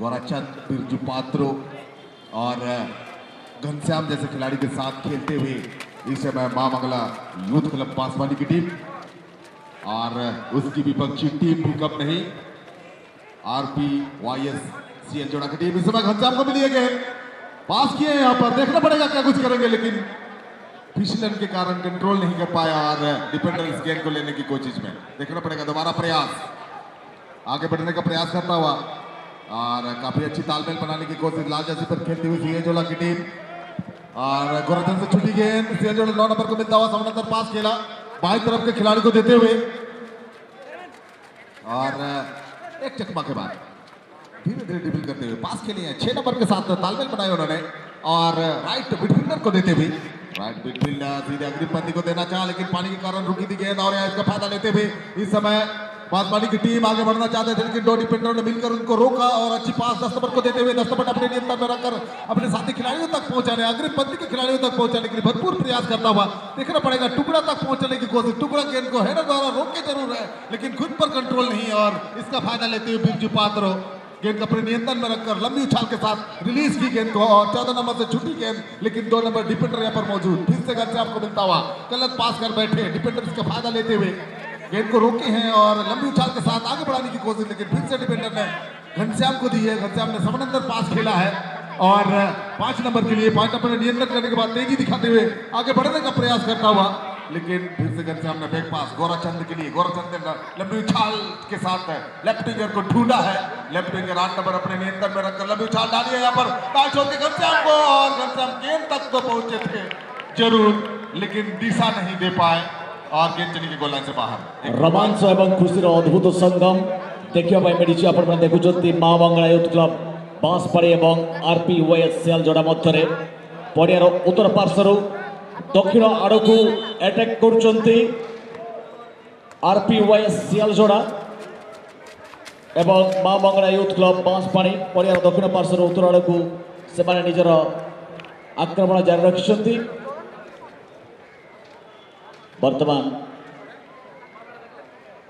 गौराचंद, बिरजू पात्रो और घनश्याम जैसे खिलाड़ी के साथ खेलते हुए इस समय मां मंगला यूथ क्लब बांसवानी की टीम और उसकी विपक्षी टीम भी कम नहीं RPYS CL जोड़ा की टीम। इस समय घनश्याम को मिली है गेंद, पास किए यहाँ पर, देखना पड़ेगा क्या कुछ करेंगे, लेकिन फिसलन के कारण कंट्रोल नहीं कर पाया और डिफेंडर इस गेंद को लेने की कोशिश में। देखना पड़ेगा दोबारा प्रयास, आगे बढ़ने का प्रयास करता हुआ और काफी अच्छी तालमेल बनाने की कोशिश लाल जर्सी पर खेलती हुई CL जोड़ा की टीम। और गोरखचंद से छुट्टी गेंद, CL जोड़ा 9 नंबर को मिलता हुआ समानांतर पास खेला बाईं तरफ के खिलाड़ी को देते हुए और एक चकमा के बाद धीरे धीरे ड्रिबल करते हुए पास खेले हैं 6 नंबर के साथ तालमेल बनाए उन्होंने और राइट मिडफील्डर को देते हुए राइट मिडफील्डर सीधे अग्रिम पंथी को देना चाहा, लेकिन पानी के कारण रुकी थी गेंद और इसका फायदा लेते हुए इस समय बांसवानी की टीम आगे बढ़ना चाहते थे, लेकिन दो डिफेंडरों ने मिलकर उनको रोका और अच्छी पास 10 नंबर को देते हुए 10 नंबर अपने नियंत्रण में रखकर अपने साथी खिलाड़ियों तक पहुंचाने, अग्रिम पंथी के खिलाड़ियों तक पहुंचाने के लिए भरपूर प्रयास करता हुआ देखना पड़ेगा। टुकड़ा तक पहुंचने की कोशिश, टुकड़ा गेंद को हेडर द्वारा रोके जरूर है, लेकिन खुद पर कंट्रोल नहीं और इसका फायदा लेते हुए बिरजू पात्रो गेंद को अपने नियंत्रण में रखकर लंबी उछाल के साथ रिलीज की गेंद को और 14 नंबर से छुट्टी गेंद, लेकिन 2 नंबर डिफेंडर यहाँ पर मौजूद, फिर से घनश्याम को मिलता हुआ गलत पास कर बैठे डिफेंडर इसका फायदा लेते हुए गेंद को रोके हैं और लंबी उछाल के साथ आगे बढ़ाने की कोशिश, लेकिन फिर से डिफेंडर ने घनश्याम को दी है। घनश्याम ने समानांतर पास खेला है और 5 नंबर के लिए 5 नंबर ने नियंत्रण करने के बाद तेजी दिखाते हुए आगे बढ़ने का प्रयास करता हुआ, लेकिन फिर से घनश्याम ने बैक पास गोराचंद के लिए, गोराचंद ने लंबी उछाल के साथ लेफ्ट विंगर को ढूंढा है, लेफ्ट विंगर 8 नंबर अपने नियंत्रण में रखकर लंबी उछाल डाली है यहाँ पर दाएं छोर के घनश्याम को और घनश्याम गेंद तक तो पहुंचे थे जरूर, लेकिन दिशा नहीं दे पाए और गेंद चली गई गोल लाइन से बाहर। रोमांच एवं खुशी अद्भुत संगम देखिए मिली आप देखुं मां मंगला यूथ क्लब बांसपाड़ी और RPYS CL जोड़ा मध्य पड़ियार उत्तर पार्श्वर दक्षिण आड़ को अटैक कर RPYS CL जोड़ा एवं मां मंगला यूथ क्लब बांसपाड़ी पड़ियार दक्षिण पार्श्वर उत्तर आड़ को से निजर आक्रमण जारी रखिंट। वर्तमान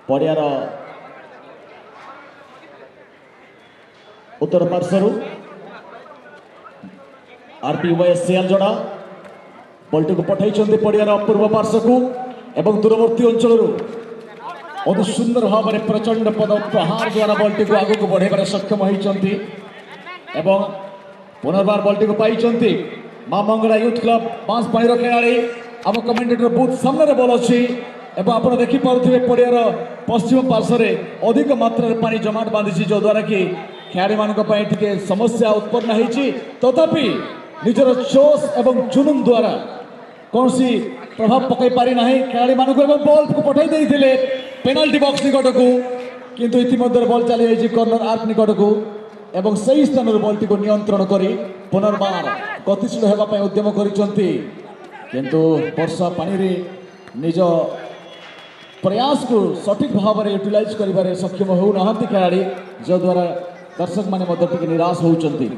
पड़ियार उत्तर पार्श्वर RPYS CL जोड़ा बल्टी को पठाई पड़ियार पूर्व पार्श्व को एवं दूरवर्ती अंचल अति सुंदर भाव में प्रचंड पद प्रहार द्वारा बल्टी को आगे बढ़ाई सक्षम होती एवं पुनर्बार बल्टी को पाई मां मंगला यूथ क्लब बांसपाड़ी खिलाड़ी आम कमेंटेटर बुथ सामने बल अच्छी एवं आप देखिपे पड़ियार पश्चिम पार्श्व अधिक मात्रा पानी जमाट बांधी जो द्वारा कि खिलाड़ी मान समस्या उत्पन्न होती, तथापि निजर जोश एवं जुनून द्वारा कौन सी प्रभाव पकई पारि ना खिलाड़ी मान बॉल को पठाई देते पेनाल्टी बॉक्स निकट को, किंतु इतिमध्य बॉल चली जाइए कॉर्नर आर्क निकट को एवं सही स्थान बॉल को नियंत्रण कर पुनर्बार गतिशील होगापी उद्यम किंतु वर्षा पानी रे निज प्रयास को सठिक भाव में यूटिलाइज कर सक्षम होना खिलाड़ी जो द्वारा दर्शक माने निराश होती।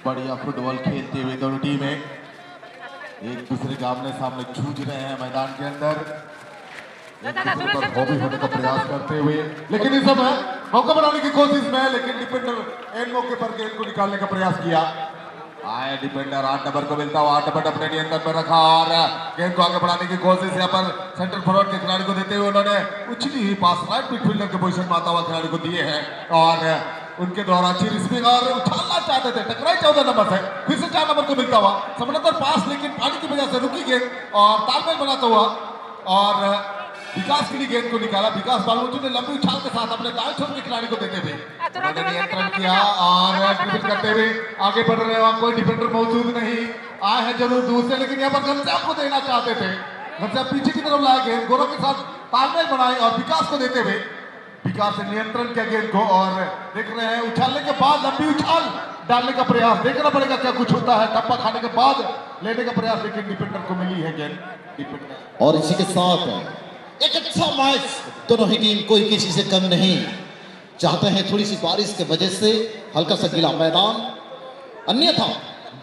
बढ़िया फुटबॉल खेलते हुए दोनों टीमें एक दूसरे के आमने सामने जूझ रहे हैं मैदान के अंदर, एक दूसरे पर हावी होने का प्रयास करते हुए, लेकिन इस समय मौका बनाने की कोशिश में, लेकिन डिफेंडर एन मौके पर गेंद को निकालने का प्रयास किया। आए डिफेंडर 8 नंबर को मिलता हुआ 8 नंबर अपने नियंत्रण में रखा और गेंद को आगे बढ़ाने की कोशिश यहाँ पर सेंटर फॉरवर्ड के खिलाड़ी को देते हुए उन्होंने उछली हुई पास राइट मिडफील्डर के पोजीशन में आता हुआ खिलाड़ी को दिए हैं और उनके द्वारा अच्छी रिस्पिंग और उछालना चाहते थे, टकराई 14 नंबर से, फिर से 4 नंबर को मिलता हुआ समानांतर पास, लेकिन पानी की वजह से रुकी गेंद और तालमेल बनाता हुआ और विकास के लिए गेंद को निकाला। विकास बालूजी ने लंबी उछाल के साथ अपने दाएं छोर के खिलाड़ी को देते हुए नियंत्रण किया और ड्रिबल करते हुए आगे बढ़ रहे हैं। कोई डिफेंडर मौजूद नहीं, आए हैं जरूर दूर से, लेकिन यहाँ पर घनश्याम को देना चाहते थे। घनश्याम पीछे की तरफ लाए गेंद, गोरों के साथ तालमेल बनाए और विकास को देते हुए विकास ने नियंत्रण किया गेंद को और देख रहे हैं उछालने के बाद लंबी उछाल डालने का प्रयास, देखना पड़ेगा क्या कुछ होता है, टप्पा खाने के बाद लेने का प्रयास, लेकिन डिफेंडर को मिली है गेंद डिफेंडर। और इसी के साथ एक अच्छा मैच, दोनों ही टीम कोई किसी से कम नहीं चाहते हैं। थोड़ी सी बारिश के वजह से हल्का सा गीला मैदान, अन्यथा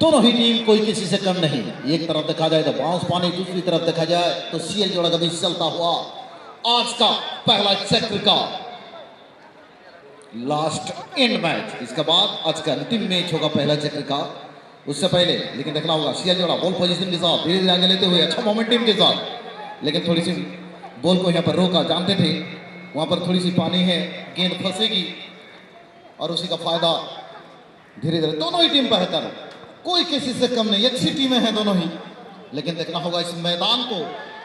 दोनों ही टीम कोई किसी से कम नहीं। एक तरफ देखा जाए तो बांसपाड़ी, दूसरी तरफ देखा जाए तो CL जोड़ा कभी चलता हुआ आज का पहला चक्र का लास्ट एंड मैच। इसके बाद आज का अंतिम मैच होगा पहला चक्र का। उससे पहले लेकिन देखना होगा सीएल जोड़ा बॉल पोजीशन के साथ धीरे धीरे आगे लेते हुए अच्छा मोमेंटम के साथ, लेकिन थोड़ी सी बॉल को यहाँ पर रोका। जानते थे वहाँ पर थोड़ी सी पानी है, गेंद फंसेगी और उसी का फायदा धीरे धीरे। दोनों ही टीम बेहतर, कोई किसी से कम नहीं, अच्छी टीमें हैं दोनों ही। लेकिन देखना होगा इस मैदान को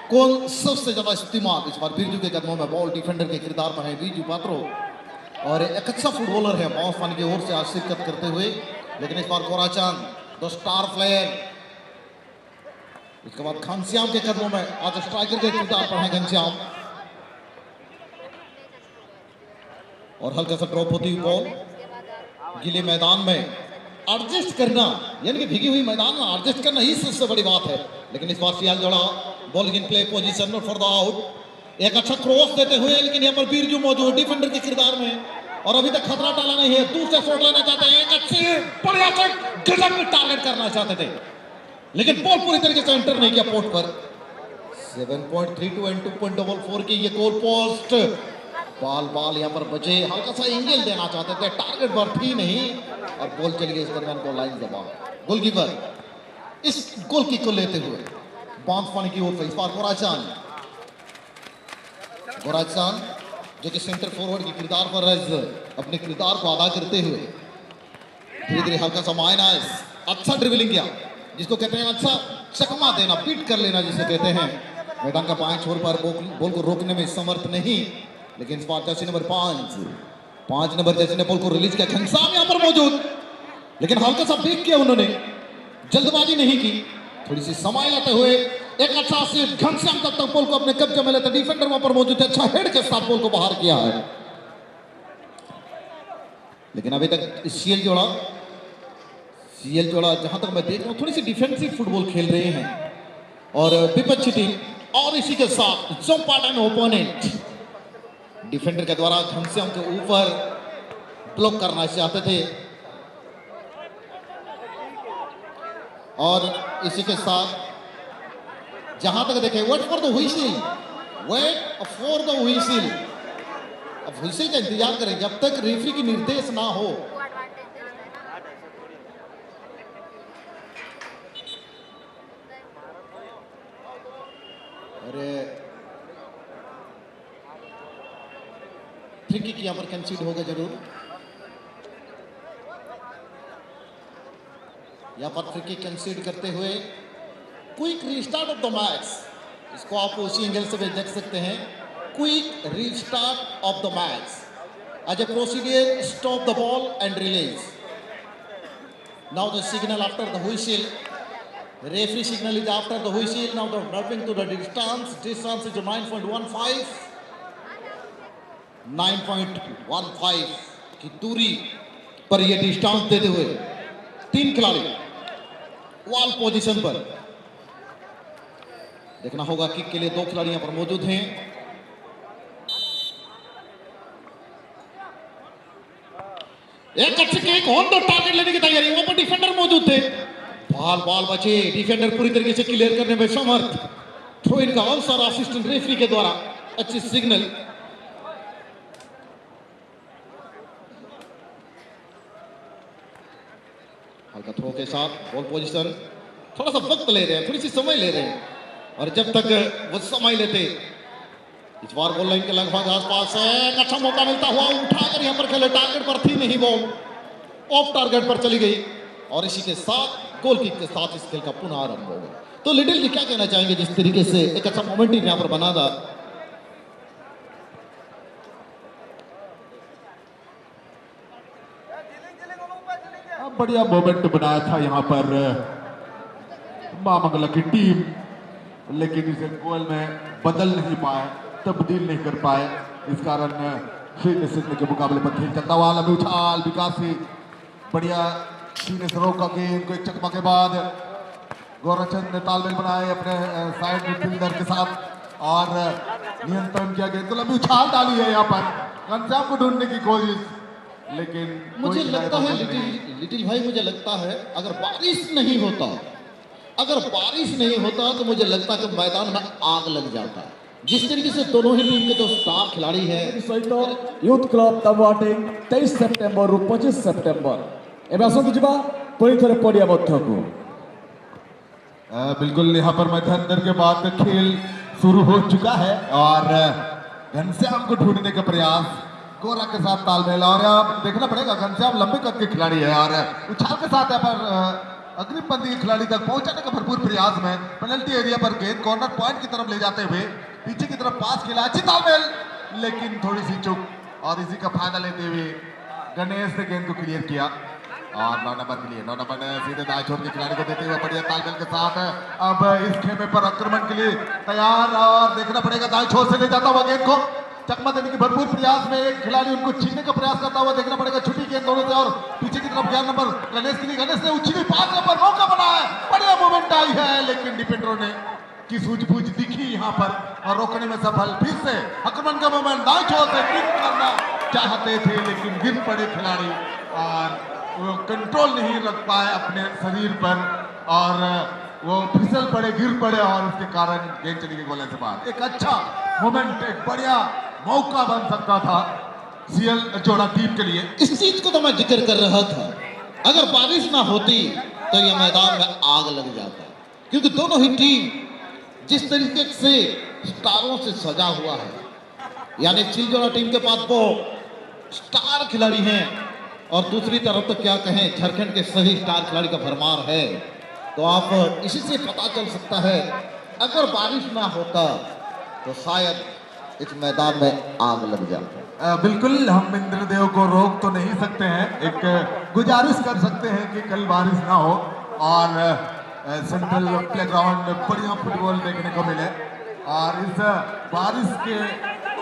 कौन सबसे ज्यादा इस्तेमाल। इस बार बीरजू के कदमों में बॉल डिफेंडर के किरदार पर है बीरजू पात्रो, और एक अच्छा फुटबॉलर है बाउंस पानी की ओर से आज शिरकत करते हुए। लेकिन इस बार कोराचंद द स्टार प्लेयर, इसके बाद घनश्याम के कदमों में आज स्ट्राइकर के किरदार पर है घनश्याम, और हल्का सा ड्रॉप होती हुई बॉल गीले मैदान में एडजस्ट करना, यानी कि भीगी हुई मैदान में एडजस्ट करना ही सबसे बड़ी बात है। लेकिन इस बार सियाल जोड़ा ball in play position not for the out, एक अच्छा क्रॉस देते हुए, लेकिन यहाँ पर बीरजू मौजूद डिफेंडर के किरदार में, और अभी तक खतरा टाला नहीं है। दूसरे शॉट लेना चाहते हैं, एक अच्छी बढ़िया शॉट गजब में टारगेट करना चाहते थे, लेकिन बॉल पूरी तरीके से एंटर नहीं किया पोस्ट पर। 7.32 एंड 2.44 की ये गोल पोस्ट। बाल यहाँ पर बचे, हल्का सा एंगल देना चाहते थे, टारगेट पर थी नहीं, और बॉल चली गई इस दरमियान गोल लाइन से बाहर। गोलकीपर इस गोल किक को लेते हुए बाउंस पानी की ओर से इस बार गोराचान जो कि सेंटर फॉरवर्ड की किरदार पर अपने किरदार को अदा करते हुए धीरे धीरे हल्का सा माइनस, अच्छा ड्रिबलिंग किया, जिसको कहते हैं अच्छा चकमा देना, बीट कर लेना जिसे कहते हैं। मैदान का बाएं छोर पर बॉल को रोकने में समर्थ नहीं, लेकिन इस बार जर्सी नंबर 5 नंबर जर्सी ने बॉल को रिलीज किया। घनश्याम यहाँ पर मौजूद, लेकिन हल्का सा ब्रेक किया उन्होंने, जल्दबाजी नहीं की, थोड़ी सी समय लेते हुए एक अच्छा से घनश्याम तक बॉल को अपने कब्जे में लेते, डिफेंडर वहां पर मौजूद है, अच्छा हेड के साथ बॉल को बाहर किया है। लेकिन अभी तक सीएल जोड़ा जहां तक मैं देख रहा हूं थोड़ी सी डिफेंसिव फुटबॉल खेल रहे हैं, और विपक्षी टीम, और इसी के साथ जंप एंड ओपोनेंट डिफेंडर के द्वारा घनश्याम के ऊपर ब्लॉक करना चाहते थे, और इसी के साथ जहां तक देखें wait for the whistle, wait for the whistle. अब व्हिसिल का इंतजार करें जब तक रेफरी की निर्देश ना हो। अरे फ्री किक यहां पर कंसीड होगा जरूर, यहां पर फ्री किक कंसीड करते हुए quick restart of the match, इसको आप उसी एंगल से भी देख सकते हैं, quick restart of the match as a procedure, stop the ball and release. Now the signal after the whistle, referee signal is after the whistle. Now the dropping to the distance is 9.15 की दूरी पर ये distance देते हुए 3 खिलाड़ी wall position पर। देखना होगा किक के लिए 2 खिलाड़ी यहां पर मौजूद हैं। एक अच्छी किक ऑन द टारगेट लेने की तैयारी, वहां पर डिफेंडर मौजूद थे, बॉल बचे, डिफेंडर पूरी तरीके से क्लियर करने में समर्थ। थ्रो इन का अवसर असिस्टेंट रेफरी के द्वारा, अच्छी सिग्नल। हल्का थ्रो के साथ बॉल पोजीशन, थोड़ा सा वक्त ले रहे हैं, थोड़ी सी समय ले रहे हैं, और जब तक वो समय लेते इस बार बॉल लाइन के लगभग आसपास है, एक अच्छा मौका मिलता हुआ उठाकर यहां पर खेले, टारगेट पर थी नहीं, बॉल ऑफ टारगेट पर चली गई, और इसी के साथ गोल किक के साथ इस खेल का पुनः आरंभ होगा। तो लिटिल जी क्या कहना चाहेंगे जिस तरीके से एक अच्छा मोमेंट यहां पर बना था? बढ़िया मोमेंट बनाया था यहाँ पर मामंगला की टीम, लेकिन इसे गोल में बदल नहीं पाए, तब्दील नहीं कर पाए, इस कारण सीने के मुकाबले पर खेल चलता हुआ लंबी उछाल, विकासी बढ़िया सीने से रोका गेंद को, एक चकमा के बाद गौरचंद ने तालमेल बनाए अपने साइड मिडफील्डर के साथ और नियंत्रण किया गेंद को, लंबी उछाल डाली है यहाँ पर घनश्याम को ढूंढने की कोशिश, लेकिन मुझे लगता है लिटिल भाई, मुझे लगता है अगर बारिश नहीं होता तो मुझे लगता कि मैदान में आग लग जाता है। जिस तरीके से दोनों ही टीम के जो स्टार खिलाड़ी हैं ସହିତ ୟୁଥ୍ କ୍ଲବ ତାବୁଆଟିଂ 23 ସେପ୍ଟେମ୍ବରରୁ 25 ସେପ୍ଟେମ୍ବର ଏବେ ଆସନ୍ତୁ ଯିବା ପୁଣି ଥରେ ପଡ଼ିଆ ମଧ୍ୟକୁ। बिल्कुल यहाँ पर मध्यांतर के बाद खेल शुरू हो चुका है और घनश्याम को ढूंढने का प्रयास, कोरा के साथ तालमेल, और यहाँ देखना पड़ेगा घनश्याम लंबे कद के खिलाड़ी है और उछाल के साथ यहाँ पर अग्रिम पंथी के खिलाड़ी तक पहुंचाने का भरपूर प्रयास में पेनल्टी एरिया पर गेंद कॉर्नर पॉइंट की तरफ ले जाते हुए पीछे की तरफ पास खेला, अच्छी तालमेल लेकिन थोड़ी सी चुक, और इसी का फायदा लेते हुए गणेश ने गेंद को क्लियर किया और 9 नंबर के लिए 9 नंबर ने सीधे दाएं छोर के खिलाड़ी को देते हुए बढ़िया तालमेल के साथ अब इस खेमे पर आक्रमण के लिए तैयार, और देखना पड़ेगा दाएं छोर से ले जाता हुआ गेंद को चकमा देने की भरपूर प्रयास में एक खिलाड़ी उनको छीनने का प्रयास करता हुआ देखना पड़ेगा, छुट्टी गेंद दोनों से, और पीछे की तरफ 11 नंबर गणेश के लिए, गणेश ने उछली पास पर मौका बनाया है, बढ़िया मूवमेंट आई है लेकिन डिफेंडरों ने की सूझबूझ दिखी यहाँ पर और रोकने में सफल। फिर से आक्रमण का मूवमेंट दाएं छोर से किक करना चाहते थे लेकिन गिर पड़े खिलाड़ी और वो कंट्रोल नहीं रख पाए अपने शरीर पर और वो फिसल पड़े, गिर पड़े और उसके कारण गेंद चली गई गोले से बाहर। एक अच्छा मोमेंट, एक बढ़िया मौका बन सकता था सीएल जोड़ा टीम के लिए। इस चीज को तो मैं जिक्र कर रहा था, अगर बारिश ना होती तो ये मैदान में आग लग जाता, क्योंकि दोनों ही टीम जिस तरीके से स्टारों से सजा हुआ है, यानी चिलजोड़ा टीम के पास वो स्टार खिलाड़ी हैं और दूसरी तरफ तो क्या कहें, झारखंड के सही स्टार खिलाड़ी का भरमार है। तो आप इसी से पता चल सकता है अगर बारिश ना होता तो शायद इस मैदान में आग लग जाता। बिल्कुल, हम इंद्रदेव को रोक तो नहीं सकते हैं, एक गुजारिश कर सकते हैं कि कल बारिश ना हो और सेंट्रल प्लेग्राउंड में बढ़िया फुटबॉल देखने को मिले, और इस बारिश के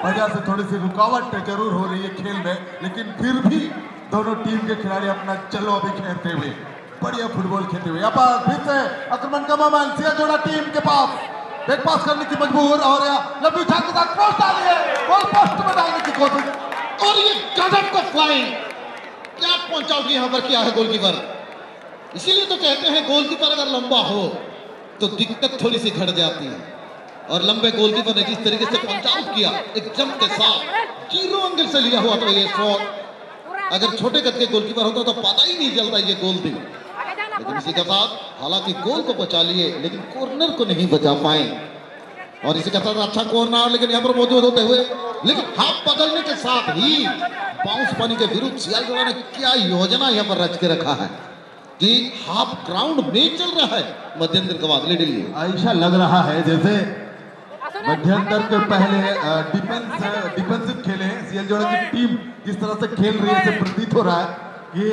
वजह से थोड़ी सी रुकावट जरूर हो रही है खेल में, लेकिन फिर भी दोनों टीम के खिलाड़ी अपना चलो अभी खेलते हुए बढ़िया फुटबॉल खेलते हुए। यहाँ पर फिर से आक्रमण का मोमेंट सीएल जोड़ा टीम के पास, बैक पास करने की मजबूर और लंबी उछाल के साथ पोस्ट डाली है, गोल पोस्ट में डालने की कोशिश, और ये गजब का फ्लाइंग क्या पहुंचा यहाँ पर किया है गोलकीपर। इसीलिए तो कहते हैं गोलकीपर अगर लंबा हो तो दिक्कत थोड़ी सी घट जाती है, और लंबे गोलकीपर ने जिस तरीके से पंचाउट किया एक जंप के साथ, जीरो एंगल से लिया हुआ तो ये शॉट अगर छोटे कद के गोलकीपर होता तो पता ही नहीं चलता ये गोल थी, लेकिन इसी के साथ हालांकि गोल को बचा लिए लेकिन कॉर्नर को नहीं बचा पाए, और इसी के साथ अच्छा कॉर्नर लेकिन यहाँ पर मौजूद होते हुए, लेकिन हाथ बदलने के साथ ही बाउंस पानी के विरुद्ध सीएल जोड़ा ने क्या योजना यहाँ पर रच के रखा है कि हाफ ग्राउंड में चल रहा है मध्यंतर के बाद लेडे लिए। ऐसा लग रहा है जैसे मध्यंतर के पहले डिफेंसिव खेले सीएल जोड़ा की टीम जिस तरह से खेल रही है, प्रतीत हो रहा है कि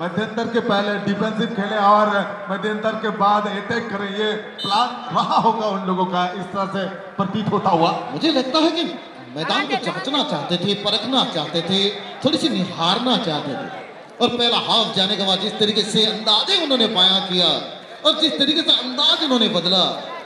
मध्यंतर के पहले डिफेंसिव खेले और मध्यंतर के बाद अटैक करें, ये प्लान रहा होगा उन लोगों का, इस तरह से प्रतीत होता हुआ। मुझे लगता है कि मैदान को जांचना चाहते थे, परखना चाहते थे, थोड़ी सी निहारना चाहते थे, और पहला हाफ जाने के बाद जिस तरीके से अंदाजे उन्होंने पाया किया और जिस तरीके से अंदाज उन्होंने बदला,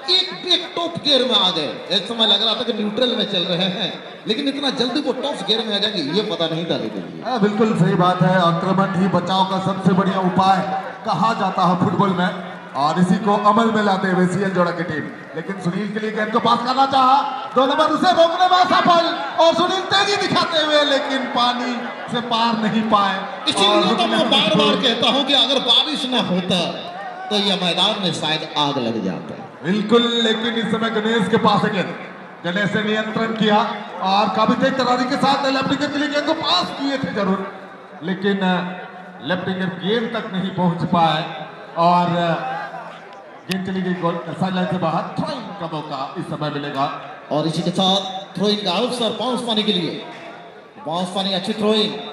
एक टॉप गियर में आ गए। एक समय लग रहा था कि न्यूट्रल में चल रहे हैं, लेकिन इतना जल्दी वो टॉप गियर में आ जाएंगे ये पता नहीं था। लेकिन बिल्कुल सही बात है, आक्रमण ही बचाव का सबसे बढ़िया उपाय कहा जाता है फुटबॉल में, और इसी को अमल में लाते हुए सीएल जोड़ा की टीम, लेकिन सुनील के लिए गेंद को पास करना चाहा, 2 नंबर उसे रोकने में असफल, और सुनील तेजी दिखाते हुए लेकिन पानी से पार नहीं पाए। इसीलिए तो मैं बार बार कहता हूं कि अगर बारिश ना होता तो यह मैदान में शायद आग लग जाता। बिल्कुल, लेकिन इस समय गणेश के पास है गेंद, गणेश ने नियंत्रण किया और काफी तेज तरारी के साथ लेफ्ट विंगर के लिए गेंद को पास किए थे जरूर, लेकिन लेफ्ट विंगर गेंद तक नहीं पहुंच पाए और गेंद चली गई गोल साइडलाइन से बाहर। थ्रोइंग का मौका इस समय मिलेगा, और इसी के साथ थ्रोइंग का अवसर बाउंस पानी के लिए, बाउंस पानी अच्छी थ्रोइंग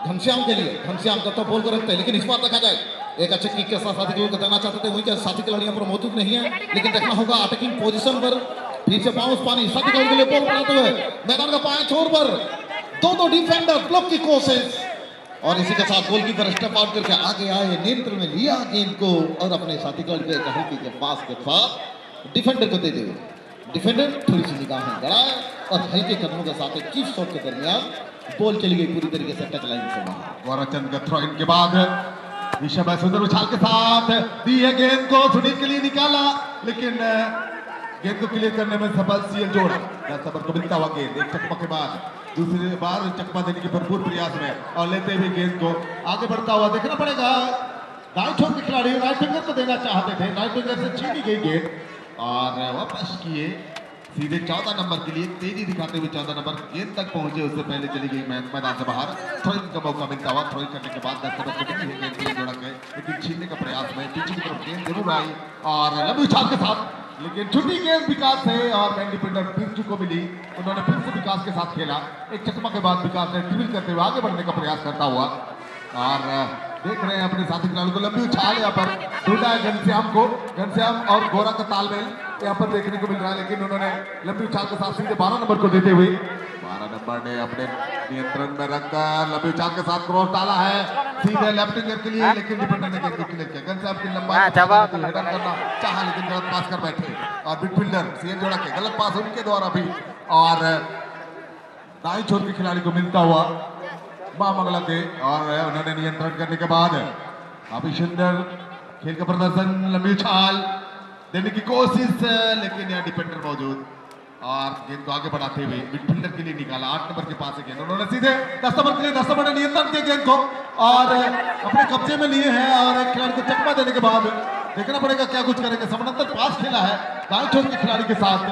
घनश्याम के लिए, घनश्याम का तो बॉल को रखते हैं, लेकिन इस बार देखा जाए एक अच्छे किक के साथ साथी को देना चाहते थे, वहीं के साथी खिलाड़ी यहाँ पर मौजूद नहीं है, लेकिन देखना होगा अटैकिंग पोजीशन पर फिर से बाउंस पानी साथी खिलाड़ी के लिए बॉल बनाते हुए मैदान का बाएं छोर पर दो डिफेंडर ब्लॉक की कोशिश, और इसी के साथ गोलकीपर स्टेप आउट करके आगे आए, नियंत्रण में लिया गेंद को और अपने साथी खिलाड़ी पे हल्की के पास के साथ डिफेंडर को दे दे। डिफेंडर थोड़ी सी निगाहें गड़ाए और हल्के कदमों के साथ एक चीफ शॉट के दरमियान बॉल चली गई पूरी तरीके से टच लाइन से बाहर। गौरचंद का थ्रो इन के बाद ऋषभ सुंदर उछाल के साथ दी है गेंद को, सुनील के लिए निकाला, लेकिन गेंद को क्लियर करने में सफल सीएल जोड़ा। 10 नंबर को मिलता हुआ गेंद एक चकमा के बाद दूसरी बार चकमा देने की भरपूर प्रयास में और लेते हुए गेंद को आगे बढ़ता हुआ देखना पड़ेगा। दाएं छोर के खिलाड़ी राइट फिंगर को देना चाहते थे, राइट फिंगर से छीनी गई गेंद और वापस किए सीधे 14 नंबर के लिए तेजी दिखाते हुए 14 नंबर गेंद तक पहुंचे, उससे पहले चली गई मैदान से बाहर। थ्रोइंग का मौका मिलता हुआ, थ्रोइंग करने के बाद 10 नंबर को मिली गेंद को जोड़ा गए, लेकिन छीनने का प्रयास में पीछे की तरफ गेंद जरूर आई और लंबी उछाल के साथ, लेकिन छुट्टी गेंद विकास है और मैंडी पिंडर बिरजू को मिली। उन्होंने फिर से विकास के साथ खेला। एक चकमा के बाद विकास ने ड्रिबल करते हुए आगे बढ़ने का प्रयास करता हुआ और देख रहे हैं अपने साथी खिलाड़ी को लंबी उछाल यहाँ पर ढूंढा है घनश्याम को। घनश्याम और गोरा का तालमेल यहाँ पर देखने को मिल रहा है, लेकिन उन्होंने लंबी उछाल के साथ सीधे 12 नंबर को देते हुए 12 नंबर ने अपने नियंत्रण में रखकर लंबी उछाल के साथ क्रॉस डाला है सीधे लेफ्ट विंगर के लिए, लेकिन डिफेंडर ने गेंद को क्लियर किया। घनश्याम की लंबाई हेडर करना चाहा, लेकिन गलत पास कर बैठे और मिडफील्डर सीएन जोड़ा के गलत पास उनके द्वारा भी और दाईं छोर के खिलाड़ी को मिलता हुआ मामला के और उन्होंने नियंत्रण करने के बाद काफी सुंदर खेल का प्रदर्शन, लंबी उछाल देने की कोशिश, लेकिन यहाँ डिफेंडर मौजूद और गेंद को आगे बढ़ाते हुए मिडफील्डर के लिए निकाला। 8 नंबर के पास है गेंद, उन्होंने सीधे 10 नंबर के लिए 10 नंबर ने नियंत्रण किया गेंद को और अपने कब्जे में लिए हैं और एक खिलाड़ी को चकमा देने के बाद देखना पड़ेगा क्या कुछ करेंगे। समानांतर पास खेला है दाईं छोर के खिलाड़ी के साथ,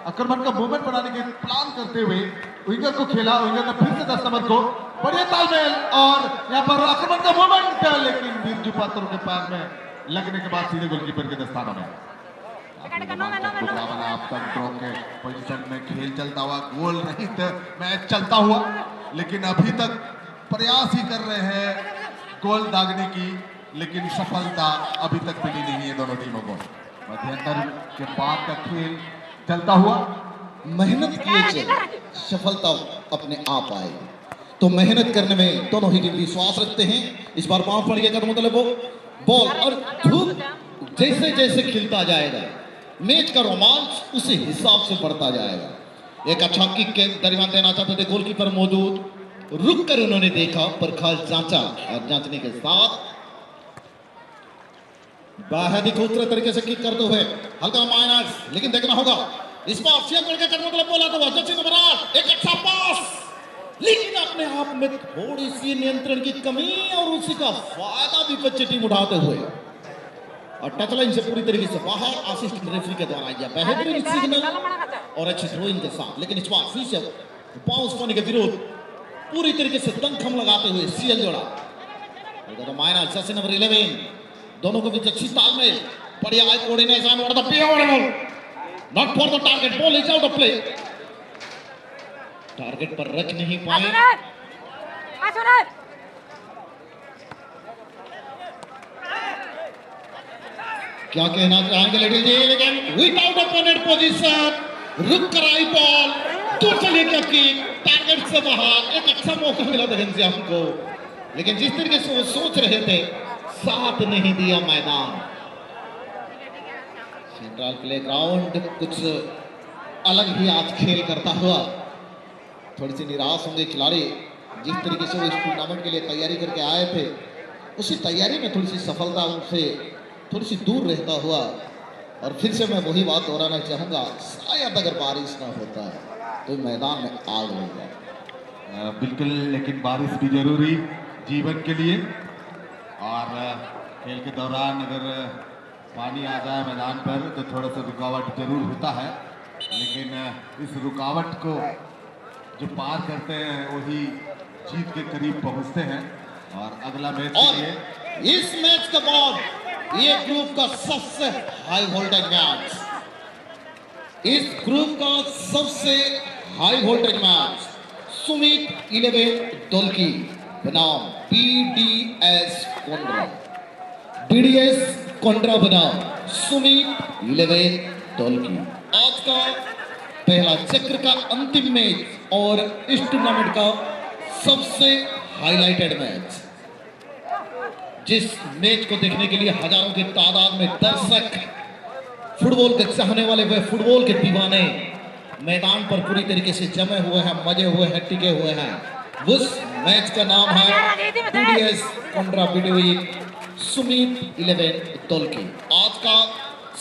आक्रमण का मूवमेंट बनाने के प्लान करते हुए विंगर को खेला। विंगर ने फिर से 10 नंबर को बढ़िया तालमेल और यहाँ पर आक्रमण का मूवमेंट, लेकिन बिरजू पात्रों के पैर में लगने के बाद सीधे गोलकीपर के दस्तानों में अब तक ड्रॉ के पोजीशन में खेल चलता हुआ, गोल रहित मैच चलता हुआ, लेकिन अभी तक प्रयास ही कर रहे हैं गोल दागने की, लेकिन सफलता अभी तक मिली नहीं है दोनों टीमों को। मध्यांतर के बाद का खेल चलता हुआ, मेहनत किए चले सफलता अपने आप आएगी, तो मेहनत करने में दोनों ही टीम विश्वास रखते हैं। इस बार पांव पड़ गया, मतलब वो बॉल और धूप जैसे जैसे खिलता जाएगा मैच का रोमांच उसी हिसाब से बढ़ता जाएगा। एक अच्छा किक के दरमियान देना चाहते थे, गोलकीपर मौजूद, रुक कर उन्होंने देखा, परखाल जांचा और जांचने के साथ बेहद ही खूबसूरत तरीके से किक करते हुए हल्का माइनस, लेकिन देखना होगा इस बार सीएम करके करने के लिए बोला तो जर्सी नंबर 8 एक अच्छा पास, लेकिन अपने आप में थोड़ी सी नियंत्रण की कमी और उसी का फायदा भी बच्चे टीम उठाते हुए और टच लाइन से पूरी तरीके से बाहर असिस्टेंट रेफरी के द्वारा यह बेहतरीन सिग्नल और अच्छी थ्रोइंग के साथ, लेकिन इस बार फिर से बाउंस होने के विरोध पूरी तरीके से दंखम लगाते हुए सीएल जोड़ा माइनस जर्सी नंबर 11, दोनों के बीच अच्छी तालमेल, बढ़िया कोऑर्डिनेशन और the ball not for the target, ball is out of play, target पर रख नहीं पाए। क्या कहना चाहेंगे लेडीज जी, लेकिन विदाउट अपोनेंट पोजीशन रुक कर आई बॉल, तो चलिए क्या किक टारगेट से बाहर, एक अच्छा मौका मिला था घनश्याम को, लेकिन जिस तरीके से वो सोच रहे थे साथ नहीं दिया मैदान। सेंट्रल प्ले ग्राउंड कुछ अलग ही आज खेल करता हुआ, थोड़ी सी निराश होंगे खिलाड़ी, जिस तरीके से वो इस टूर्नामेंट के लिए तैयारी करके आए थे उसी तैयारी में थोड़ी सी सफलता उनसे थोड़ी सी दूर रहता हुआ। और फिर से मैं वही बात दोहराना चाहूँगा, शायद अगर बारिश ना होता तो मैदान में आग लग जाए। बिल्कुल, लेकिन बारिश भी जरूरी जीवन के लिए, और खेल के दौरान अगर पानी आ जाए मैदान पर तो थोड़ा सा रुकावट जरूर होता है, लेकिन इस रुकावट को जो पार करते हैं वही जीत के करीब पहुंचते हैं। और अगला मैच के लिए इस मैच के बाद ये ग्रुप का सबसे हाई वोल्टेज मैच, इस ग्रुप का सबसे हाई वोल्टेज मैच सुमित 11 दोलकी बनाम BDS कोंड्रा, BDS कोंड्रा बनाम सुमित 11 दोलकी। आज का पहला चक्र का अंतिम मैच और इस टूर्नामेंट का सबसे हाईलाइटेड मैच, जिस मैच को देखने के लिए हजारों की तादाद में दर्शक, फुटबॉल के चाहने वाले व फुटबॉल के दीवाने मैदान पर पूरी तरीके से जमे हुए हैं, मजे हुए हैं, टिके हुए हैं। उस मैच का नाम है BDS कोंड्रा सुमित 11 दोलकी। आज का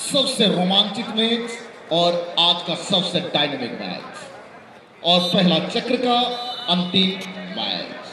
सबसे रोमांचित मैच और आज का सबसे डायनामिक मैच और पहला चक्र का अंतिम मैच।